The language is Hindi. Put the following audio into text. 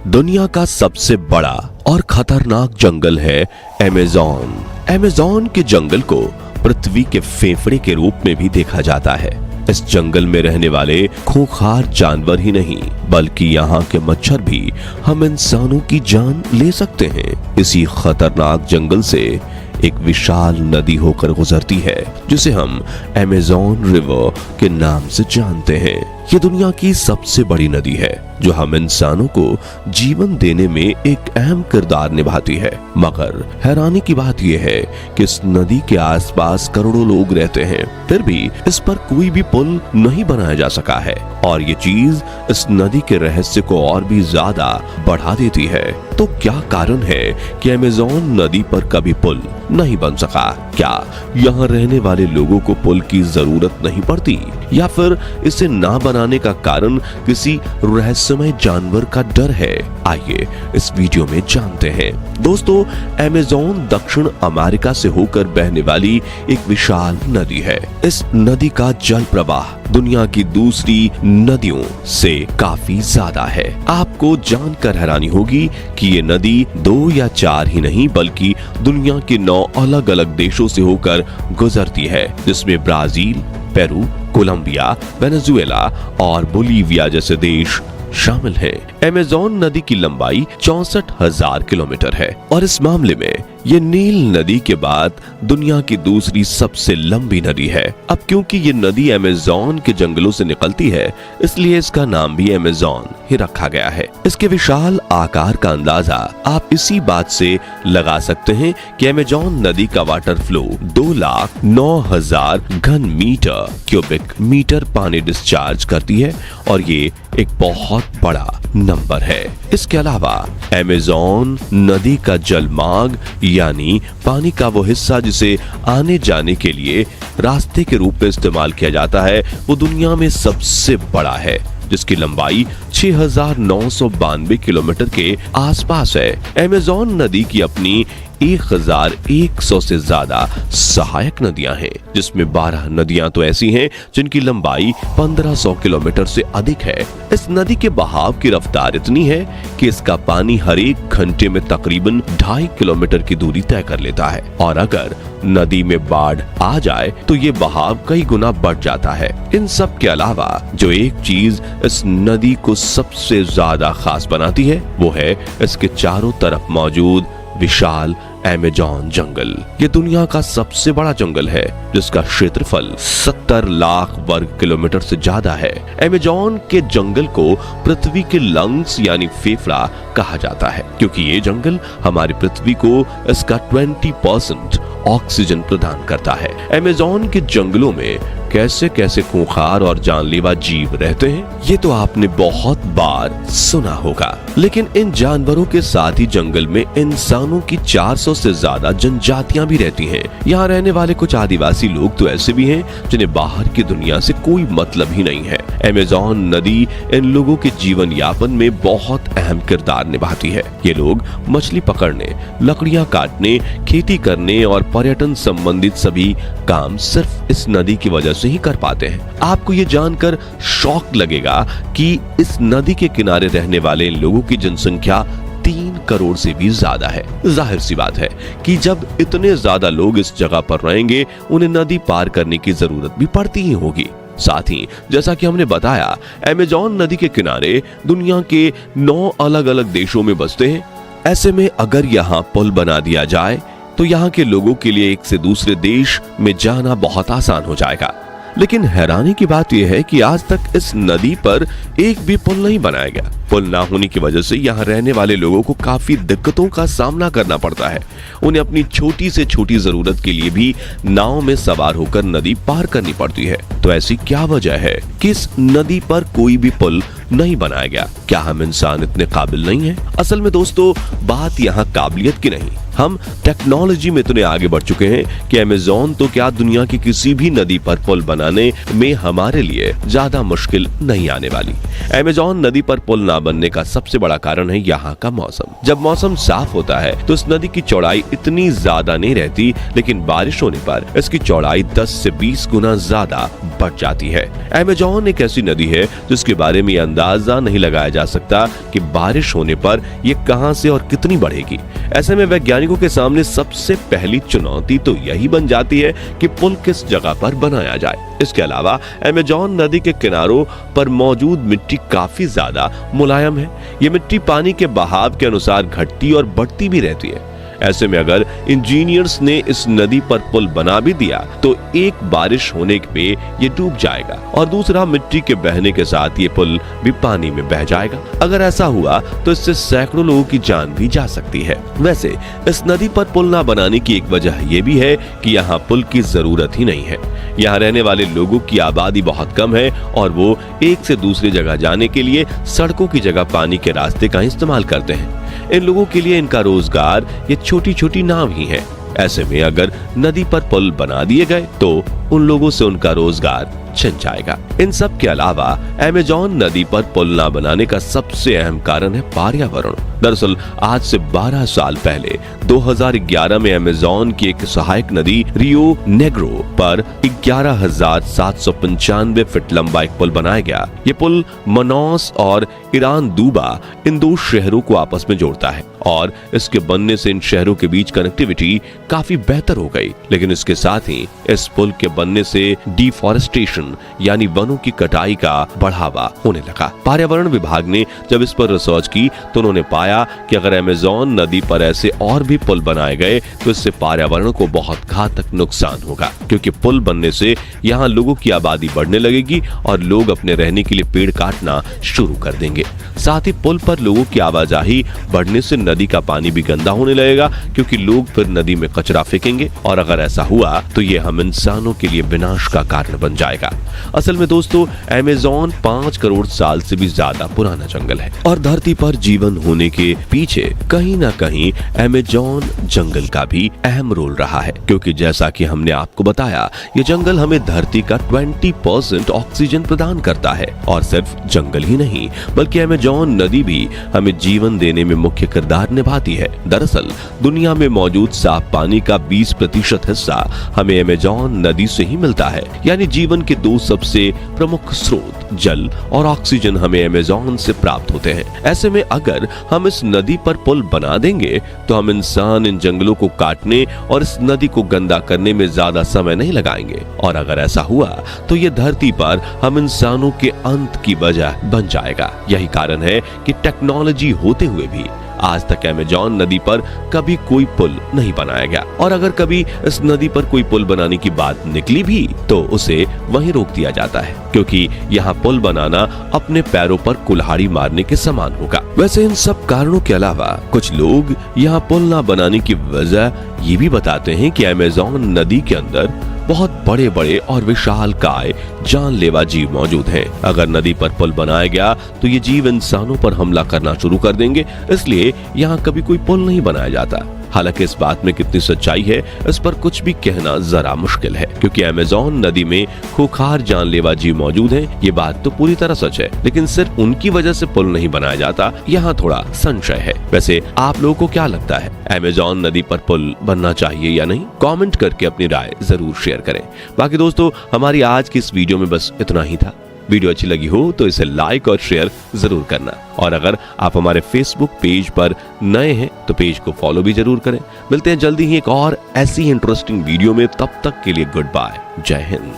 दुनिया का सबसे बड़ा और खतरनाक जंगल है अमेज़न। अमेज़न के जंगल को पृथ्वी के फेफड़े के रूप में भी देखा जाता है। इस जंगल में रहने वाले खूंखार जानवर ही नहीं बल्कि यहाँ के मच्छर भी हम इंसानों की जान ले सकते हैं। इसी खतरनाक जंगल से एक विशाल नदी होकर गुजरती है जिसे हम अमेज़न रिवर के नाम से जानते हैं। ये दुनिया की सबसे बड़ी नदी है जो हम इंसानों को जीवन देने में एक अहम किरदार निभाती है। मगर हैरानी की बात यह है कि इस नदी के आसपास करोड़ों लोग रहते हैं, फिर भी इस पर कोई भी पुल नहीं बनाया जा सका है और ये चीज इस नदी के रहस्य को और भी ज्यादा बढ़ा देती है। तो क्या कारण है कि अमेज़न नदी पर कभी पुल नहीं बन सका? क्या यहाँ रहने वाले लोगों को पुल की जरूरत नहीं पड़ती या फिर इसे ना बनाने का कारण किसी रहस्यमय जानवर का डर है? आइए इस वीडियो में जानते हैं। दोस्तों, अमेज़न दक्षिण अमेरिका से होकर बहने वाली एक विशाल नदी है। इस नदी का जल प्रवाह दुनिया की दूसरी नदियों से काफी ज्यादा है। आपको जानकर हैरानी होगी कि ये नदी 2 या 4 ही नहीं बल्कि दुनिया के 9 अलग अलग देशों से होकर गुजरती है, जिसमें ब्राजील, पेरू, कोलंबिया, वेनेजुएला और बोलीविया जैसे देश शामिल हैं। अमेज़न नदी की लंबाई 64,000 किलोमीटर है और इस मामले में ये नील नदी के बाद दुनिया की दूसरी सबसे लंबी नदी है। अब क्योंकि ये नदी अमेज़न के जंगलों से निकलती है इसलिए इसका नाम भी अमेज़न ही रखा गया है। इसके विशाल आकार का अंदाजा आप इसी बात से लगा सकते हैं कि अमेज़न नदी का वाटर फ्लो 2,09,000 घन मीटर क्यूबिक मीटर पानी डिस्चार्ज करती है और ये एक बहुत बड़ा नंबर है। इसके अलावा अमेज़न नदी का जलमार्ग यानी पानी का वो हिस्सा जिसे आने जाने के लिए रास्ते के रूप में इस्तेमाल किया जाता है, वो दुनिया में सबसे बड़ा है जिसकी लंबाई 6,992 किलोमीटर के आसपास है। अमेज़न नदी की अपनी 1,100 से ज्यादा सहायक नदियां हैं, जिसमें 12 नदियां तो ऐसी हैं जिनकी लंबाई 1,500 किलोमीटर से अधिक है। इस नदी के बहाव की रफ्तार इतनी है कि इसका पानी हर एक घंटे में तकरीबन 2.5 किलोमीटर की दूरी तय कर लेता है और अगर नदी में बाढ़ आ जाए तो ये बहाव कई गुना बढ़ जाता है। इन सब के अलावा जो एक चीज इस नदी को सबसे ज्यादा खास बनाती है वो है इसके चारों तरफ मौजूद विशाल अमेज़न जंगल। ये दुनिया का सबसे बड़ा जंगल है जिसका क्षेत्रफल 70 लाख वर्ग किलोमीटर से ज्यादा है। अमेज़न के जंगल को पृथ्वी के लंग्स यानी फेफड़ा कहा जाता है क्योंकि ये जंगल हमारी पृथ्वी को इसका 20% ऑक्सीजन प्रदान करता है। अमेज़न के जंगलों में कैसे कैसे खूंखार और जानलेवा जीव रहते हैं ये तो आपने बहुत बार सुना होगा, लेकिन इन जानवरों के साथ ही जंगल में इंसानों की 400 से ज्यादा जनजातियां भी रहती हैं। यहाँ रहने वाले कुछ आदिवासी लोग तो ऐसे भी हैं जिन्हें बाहर की दुनिया से कोई मतलब ही नहीं है। अमेज़न नदी इन लोगों के जीवन यापन में बहुत अहम किरदार निभाती है। ये लोग मछली पकड़ने, लकड़ियां काटने, खेती करने और पर्यटन संबंधित सभी काम सिर्फ इस नदी की वजह से ही कर पाते हैं। आपको ये जानकर शौक लगेगा कि इस नदी के किनारे रहने वाले लोगों की जनसंख्या 3 करोड़ से भी ज्यादा है। जाहिर सी बात है कि जब इतने ज्यादा लोग इस जगह पर रहेंगे उन्हें नदी पार करने की जरूरत भी पड़ती ही होगी। साथ ही जैसा कि हमने बताया अमेज़न नदी के किनारे दुनिया के 9 अलग अलग देशों में बसते हैं। ऐसे में अगर यहाँ पुल बना दिया जाए तो यहाँ के लोगों के लिए एक से दूसरे देश में जाना बहुत आसान हो जाएगा। लेकिन हैरानी की बात यह है कि आज तक इस नदी पर एक भी पुल नहीं बनाया गया। पुल ना होने की वजह से यहाँ रहने वाले लोगों को काफी दिक्कतों का सामना करना पड़ता है। उन्हें अपनी छोटी से छोटी जरूरत के लिए भी नाव में सवार होकर नदी पार करनी पड़ती है। तो ऐसी क्या वजह है कि इस नदी पर कोई भी पुल नहीं बनाया गया? क्या हम इंसान इतने काबिल नहीं हैं? असल में दोस्तों बात यहाँ काबिलियत की नहीं, हम टेक्नोलॉजी में इतने आगे बढ़ चुके हैं कि अमेज़न तो क्या दुनिया की किसी भी नदी पर पुल बनाने में हमारे लिए ज्यादा मुश्किल नहीं आने वाली। अमेज़न नदी पर पुल ना बनने का सबसे बड़ा कारण है यहाँ का मौसम। जब मौसम साफ होता है तो इस नदी की चौड़ाई इतनी ज्यादा नहीं रहती, लेकिन बारिश होने पर इसकी चौड़ाई 10 से 20 गुना ज्यादा बढ़ जाती है। अमेज़न एक ऐसी नदी है जिसके बारे में अंदाजा नहीं लगाया जा सकता कि बारिश होने पर यह कहां से और कितनी बढ़ेगी। ऐसे में वैज्ञानिकों के सामने सबसे पहली चुनौती तो यही बन जाती है कि पुल किस जगह पर बनाया जाए। इसके अलावा अमेज़न नदी के किनारों पर मौजूद मिट्टी काफी ज्यादा मुलायम है। ये मिट्टी पानी के बहाव के अनुसार घटती और बढ़ती भी रहती है। ऐसे में अगर इंजीनियर्स ने इस नदी पर पुल बना भी दिया तो एक बारिश होने पे ये डूब जाएगा और दूसरा मिट्टी के बहने के साथ ये पुल भी पानी में बह जाएगा। अगर ऐसा हुआ तो इससे सैकड़ों लोगों की जान भी जा सकती है। वैसे इस नदी पर पुल ना बनाने की एक वजह ये भी है कि यहाँ पुल की जरूरत ही नहीं है। यहाँ रहने वाले लोगों की आबादी बहुत कम है और वो एक से दूसरी जगह जाने के लिए सड़कों की जगह पानी के रास्ते का इस्तेमाल करते हैं। इन लोगों के लिए इनका रोजगार ये छोटी छोटी नाव ही है। ऐसे में अगर नदी पर पुल बना दिए गए तो उन लोगों से उनका रोजगार छिन जाएगा। इन सब के अलावा अमेज़न नदी पर पुल ना बनाने का सबसे अहम कारण है पर्यावरण। दरअसल आज से 12 साल पहले 2011 में अमेज़न की एक सहायक नदी रियो नेग्रो पर 11,795 फीट लंबा एक पुल बनाया गया। ये पुल मनौस और ईरान दूबा इन दो शहरों को आपस में जोड़ता है और इसके बनने से इन शहरों के बीच कनेक्टिविटी काफी बेहतर हो गई। लेकिन इसके साथ ही इस पुल के बनने से डिफॉरेस्टेशन यानी वनों की कटाई का बढ़ावा होने लगा। पर्यावरण विभाग ने जब इस पर रिसर्च की तो उन्होंने पाया कि अगर अमेज़न नदी पर ऐसे और भी पुल बनाए गए तो इससे पर्यावरण को बहुत घातक नुकसान होगा, क्योंकि पुल बनने से यहाँ लोगों की आबादी बढ़ने लगेगी और लोग अपने रहने के लिए पेड़ काटना शुरू कर देंगे। साथ ही पुल पर लोगों की आवाजाही बढ़ने से नदी का पानी भी गंदा होने लगेगा, क्योंकि लोग फिर नदी में कचरा फेंकेंगे और अगर ऐसा हुआ तो ये हम इंसानों के लिए विनाश का कारण बन जाएगा। असल में दोस्तों अमेज़न 5 करोड़ साल से भी ज्यादा पुराना जंगल है और धरती पर जीवन होने के पीछे कहीं ना कहीं अमेज़न जंगल का भी अहम रोल रहा है, क्योंकि जैसा कि हमने आपको बताया ये जंगल हमें धरती का 20% ऑक्सीजन प्रदान करता है। और सिर्फ जंगल ही नहीं बल्कि अमेज़न नदी भी हमें जीवन देने में मुख्य किरदार निभाती है। दरअसल दुनिया में मौजूद साफ पानी का 20% हिस्सा हमें अमेज़न नदी से ही मिलता है। यानी जीवन के दो सबसे प्रमुख स्रोत जल और ऑक्सीजन हमें अमेज़न से प्राप्त होते हैं। ऐसे में अगर हम इस नदी पर पुल बना देंगे तो हम इंसान इन जंगलों को काटने और इस नदी को गंदा करने में ज्यादा समय नहीं लगाएंगे और अगर ऐसा हुआ तो ये धरती पर हम इंसानों के अंत की वजह बन जाएगा। यही कारण है कि टेक्नोलॉजी होते हुए भी आज तक अमेज़न नदी पर कभी कोई पुल नहीं बनाया गया और अगर कभी इस नदी पर कोई पुल बनाने की बात निकली भी तो उसे वहीं रोक दिया जाता है, क्योंकि यहाँ पुल बनाना अपने पैरों पर कुल्हाड़ी मारने के समान होगा। वैसे इन सब कारणों के अलावा कुछ लोग यहाँ पुल ना बनाने की वजह ये भी बताते हैं कि अमेज़न नदी के अंदर बहुत बड़े बड़े और विशालकाय जानलेवा जीव मौजूद हैं। अगर नदी पर पुल बनाया गया तो ये जीव इंसानों पर हमला करना शुरू कर देंगे, इसलिए यहाँ कभी कोई पुल नहीं बनाया जाता। हालांकि इस बात में कितनी सच्चाई है इस पर कुछ भी कहना जरा मुश्किल है, क्योंकि अमेज़न नदी में खूंखार जानलेवा जीव मौजूद हैं। ये बात तो पूरी तरह सच है, लेकिन सिर्फ उनकी वजह से पुल नहीं बनाया जाता, यहाँ थोड़ा संशय है। वैसे आप लोगों को क्या लगता है, अमेज़न नदी पर पुल बनना चाहिए या नहीं? कमेंट करके अपनी राय जरूर शेयर करें। बाकी दोस्तों हमारी आज की इस वीडियो में बस इतना ही था। वीडियो अच्छी लगी हो तो इसे लाइक और शेयर जरूर करना और अगर आप हमारे फेसबुक पेज पर नए हैं तो पेज को फॉलो भी जरूर करें। मिलते हैं जल्दी ही एक और ऐसी इंटरेस्टिंग वीडियो में, तब तक के लिए गुड बाय, जय हिंद।